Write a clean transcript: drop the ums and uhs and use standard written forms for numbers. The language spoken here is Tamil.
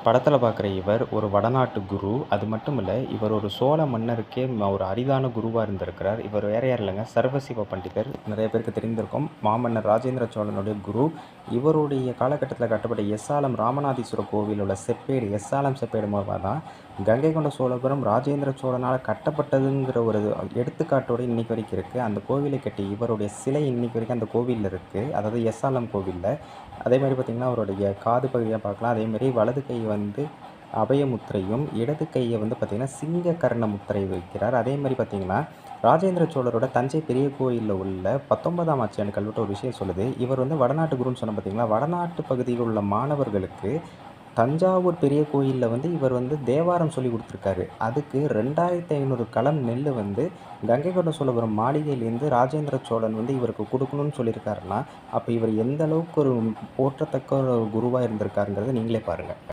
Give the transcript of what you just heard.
படத்துல பார்க்குற இவர் ஒரு வடநாட்டு குரு. அது மட்டும் இல்ல, இவர் ஒரு சோழ மன்னருக்கே ஒரு அரிதான குருவா இருந்திருக்கிறார். இவர் வேற யாரும் இல்லங்க, சர்வசிவ பண்டிதர். நிறைய பேருக்கு தெரிந்திருக்கும். மாமன்னர் ராஜேந்திர சோழனுடைய குரு. இவருடைய காலகட்டத்தில கட்டப்பட்ட எஸ்ஆலம் ராமநாதீஸ்வரர் கோவில் உள்ள செப்பேடு, எஸ்ஆலம் செப்பேடு மூலமா தான் கங்கை கொண்ட சோழபுரம் ராஜேந்திர சோழனால கட்டப்பட்டதுங்கிற ஒரு எடுத்துக்காட்டோட இன்னைக்கு வரைக்கும் இருக்கு. அந்த கோவிலை கட்டிய இவருடைய சிலை இன்னைக்கு வரைக்கும் அந்த கோவில்ல இருக்கு. அதாவது எஸ்ஆலம் கோவில்ல. அதே மாரி பார்த்தீங்கன்னா, அவருடைய காது பகுதிய பார்க்கலாம். அதேமாரி வலது கை வந்து அபய முத்திரையும், இடது கைய வந்து பார்த்தீங்கன்னா, சிங்க கர்ண முத்திரை வைக்கிறார். அதேமாரி பார்த்தீங்கன்னா, ராஜேந்திர சோழரோட தஞ்சை பெரிய கோயில்ல உள்ள 19ஆம் ஆட்சியாண்டு கல்வெட்டு ஒரு விஷயம் சொல்லுது. இவர் வந்து வடநாட்டு குருன்னு சொன்னேன் பார்த்தீங்களா? வடநாட்டு பகுதியில் உள்ள மாணவர்களுக்கு தஞ்சாவூர் பெரிய கோயில்ல வந்து இவர் வந்து தேவாரம் சொல்லிக் குடுத்துருக்காரு. அதுக்கு 2500 களம் நெல்லு வந்து கங்கை கொண்ட சோழபுரம் மாளிகையிலேருந்து ராஜேந்திர சோழன் வந்து இவருக்கு குடுக்கணும்னு சொல்லியிருக்காருன்னா, அப்ப இவர் எந்த அளவுக்கு ஒரு போற்றத்தக்க ஒரு குருவா இருந்திருக்காருங்கிறத நீங்களே பாருங்க.